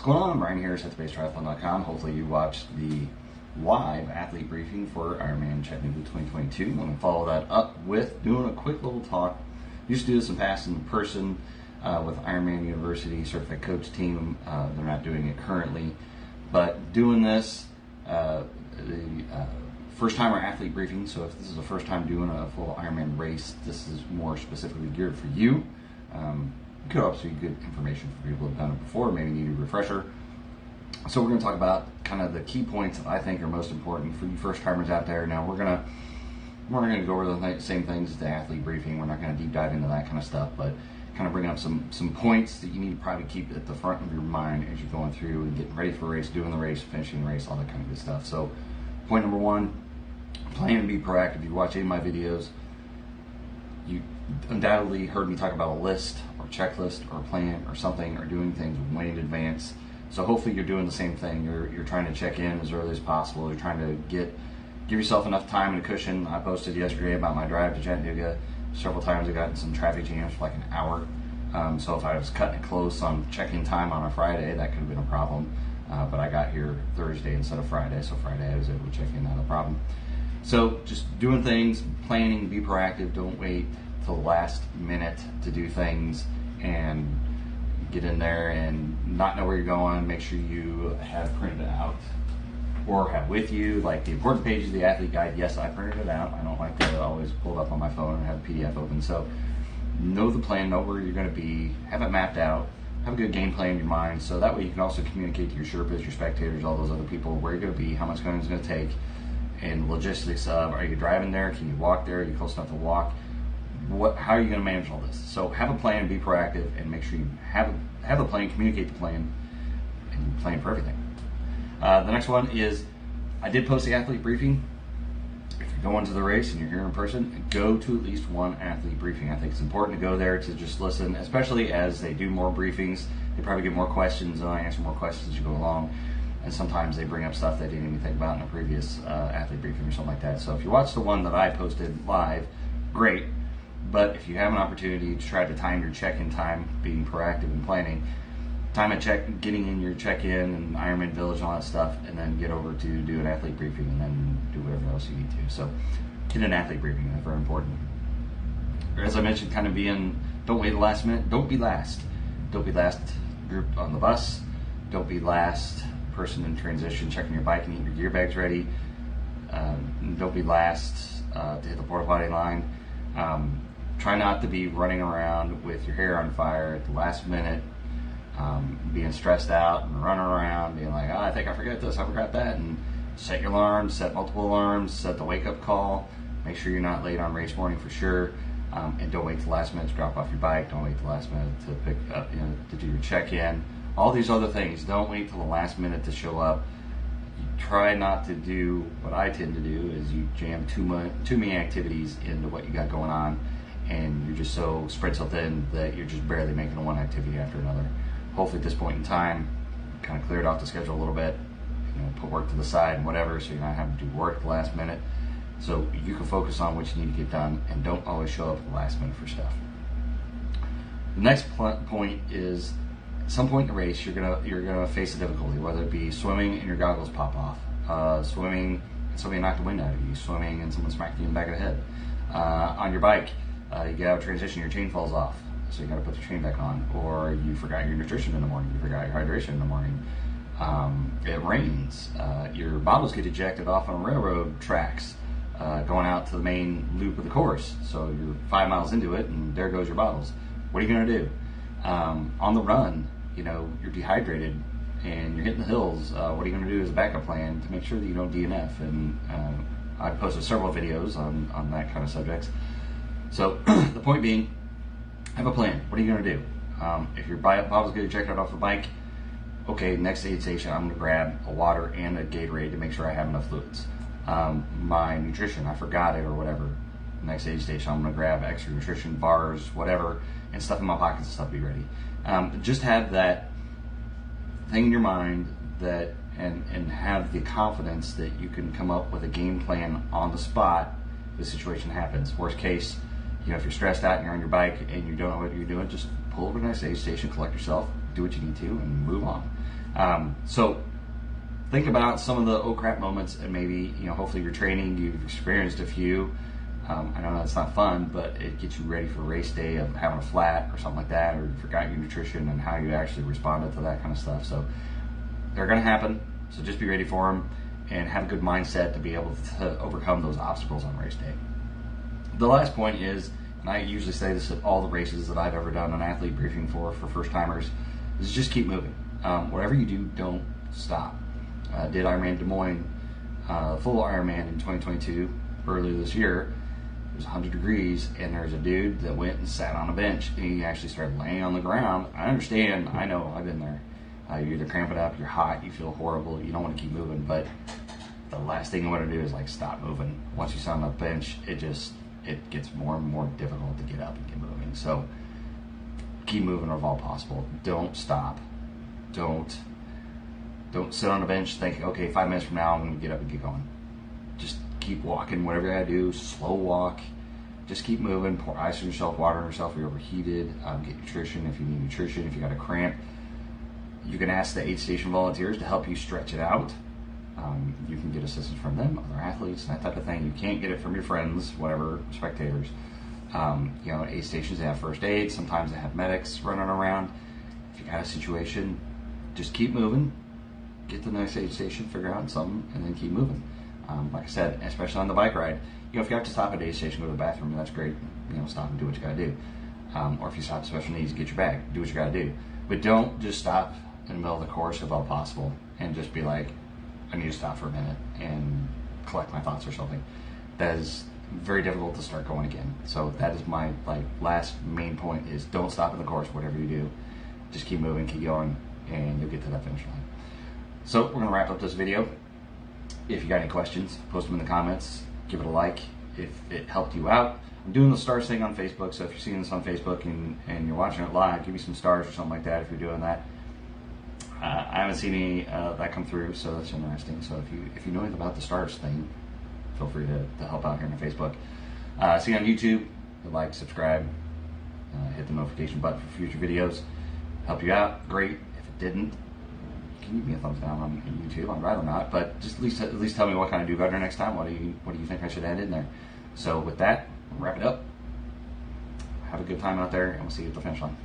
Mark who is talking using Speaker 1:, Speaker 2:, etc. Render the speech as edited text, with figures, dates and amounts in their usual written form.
Speaker 1: going on? Brian here, Triathlon.com. Hopefully you watched the live athlete briefing for IRONMAN Chattanooga 2022. I'm going to follow that up with doing a quick little talk. Used to do this in past in person with Ironman University certified coach team. They're not doing it currently, but doing this first timer athlete briefing. So if this is the first time doing a full Ironman race, this is more specifically geared for you. It could also be good information for people who have done it before, maybe need a refresher. So we're going to talk about kind of the key points that I think are most important for you first timers out there. Now we're going to go over the same things as the athlete briefing. We're not going to deep dive into that kind of stuff, but kind of bring up some points that you need to probably keep at the front of your mind as you're going through and getting ready for a race, doing the race, finishing the race, all that kind of good stuff. So point number one, plan to be proactive. If you watch any of my videos, you undoubtedly heard me talk about a list or checklist or plan or something, or doing things way in advance. So hopefully you're doing the same thing. You're trying to check in as early as possible. You're trying to give yourself enough time and a cushion. I posted yesterday about my drive to Chattanooga. Several times I got in some traffic jams for like an hour. So if I was cutting it close on check-in time on a Friday, that could have been a problem. But I got here Thursday instead of Friday, so Friday I was able to check in, not a problem. So just doing things, planning, be proactive. Don't wait till the last minute to do things and get in there and not know where you're going. Make sure you have printed out or have with you like the important pages of the athlete guide. Yes, I printed it out. I don't like to always pull it up on my phone and have a PDF open. So know the plan, know where you're going to be, have it mapped out, have a good game plan in your mind, so that way you can also communicate to your Sherpas, your spectators, all those other people where you're going to be, how much time it's going to take, and logistics of, are you driving there, can you walk there, are you close enough to walk, how are you going to manage all this? So have a plan, be proactive, and make sure you have a plan, communicate the plan, and plan for everything. The next one is, I did post the athlete briefing. If you're going to the race and you're here in person, go to at least one athlete briefing. I think it's important to go there to just listen, especially as they do more briefings. They probably get more questions, and I answer more questions as you go along. And sometimes they bring up stuff they didn't even think about in a previous athlete briefing or something like that. So if you watch the one that I posted live, great. But if you have an opportunity to try to time your check-in time, being proactive and planning, time at getting in your check-in and Ironman Village and all that stuff, and then get over to do an athlete briefing and then do whatever else you need to. So get an athlete briefing, that's very important. As I mentioned, kind of don't wait the last minute, don't be last. Don't be last group on the bus, don't be last person in transition checking your bike and getting your gear bags ready. Don't be last to hit the porta potty line. Try not to be running around with your hair on fire at the last minute, being stressed out and running around, being like, oh, I think I forgot this, I forgot that, and set your alarms, set multiple alarms, set the wake-up call, make sure you're not late on race morning for sure, and don't wait till the last minute to drop off your bike, don't wait till the last minute to pick up, to do your check-in, all these other things. Don't wait till the last minute to show up. You try not to do what I tend to do, is you jam too many activities into what you got going on, and you're just so spread so thin that you're just barely making one activity after another. Hopefully at this point in time, kind of cleared off the schedule a little bit, put work to the side and whatever, so you're not having to do work at the last minute. So you can focus on what you need to get done and don't always show up at the last minute for stuff. The next point is, at some point in the race, you're gonna face a difficulty, whether it be swimming and your goggles pop off, swimming and somebody knocked the wind out of you, swimming and someone smacked you in the back of the head, on your bike. You get out of transition, your chain falls off, so you got to put the chain back on, or you forgot your nutrition in the morning, you forgot your hydration in the morning, it rains, your bottles get ejected off on railroad tracks going out to the main loop of the course, so you're 5 miles into it and there goes your bottles. What are you going to do? On the run, you're dehydrated and you're hitting the hills. What are you going to do as a backup plan to make sure that you don't DNF? And I've posted several videos on that kind of subjects. So the point being, have a plan. What are you going to do? If your bottles get ejected off the bike, okay, next aid station, I'm going to grab a water and a Gatorade to make sure I have enough fluids. My nutrition, I forgot it or whatever. Next aid station, I'm going to grab extra nutrition, bars, whatever, and stuff in my pockets and stuff be ready. Just have that thing in your mind that, and have the confidence that you can come up with a game plan on the spot if the situation happens. Worst case, if you're stressed out and you're on your bike and you don't know what you're doing, just pull over to the next aid station, collect yourself, do what you need to, and move on. So think about some of the oh crap moments, and maybe, hopefully you're training, you've experienced a few. I know that's not fun, but it gets you ready for race day of having a flat or something like that, or you forgot your nutrition and how you actually responded to that kind of stuff. So they're going to happen, so just be ready for them and have a good mindset to be able to overcome those obstacles on race day. The last point is, and I usually say this at all the races that I've ever done an athlete briefing for first timers, is just keep moving. Whatever you do, don't stop. Did Ironman Des Moines, full Ironman in 2022, earlier this year. It was 100 degrees, and there's a dude that went and sat on a bench, and he actually started laying on the ground. I understand, I know, I've been there. You're either cramping up, you're hot, you feel horrible, you don't want to keep moving, but the last thing you want to do is stop moving. Once you sit on the bench, it gets more and more difficult to get up and get moving. So keep moving if all possible. Don't stop. Don't sit on a bench thinking, okay, 5 minutes from now I'm going to get up and get going. Just keep walking, whatever you gotta do, slow walk. Just keep moving, pour ice on yourself, water on yourself if you're overheated, get nutrition if you need nutrition, if you got a cramp. You can ask the aid station volunteers to help you stretch it out. You can get assistance from them, other athletes, that type of thing. You can't get it from your friends, whatever, spectators. Aid stations, they have first aid, sometimes they have medics running around. If you got a situation, just keep moving, get to the next aid station, figure out something, and then keep moving. Like I said, especially on the bike ride, if you have to stop at a aid station, go to the bathroom, that's great. Stop and do what you gotta do. Or if you stop at special needs, get your bag, do what you gotta do. But don't just stop in the middle of the course if all possible and just be like, I need to stop for a minute and collect my thoughts or something. That is very difficult to start going again. So that is my last main point, is don't stop in the course, whatever you do. Just keep moving, keep going, and you'll get to that finish line. So we're gonna wrap up this video. If you got any questions, post them in the comments, give it a like if it helped you out. I'm doing the stars thing on Facebook, so if you're seeing this on Facebook and you're watching it live, give me some stars or something like that if you're doing that. I haven't seen any that come through, so that's interesting. So if you know anything about the stars thing, feel free to help out here on Facebook. See you on YouTube, like, subscribe, hit the notification button for future videos. Help you out, great. If it didn't, you can give me a thumbs down on YouTube. I'd rather not, but just at least tell me what kind of do better next time. What do you think I should add in there? So with that, we'll wrap it up. Have a good time out there, and we'll see you at the finish line.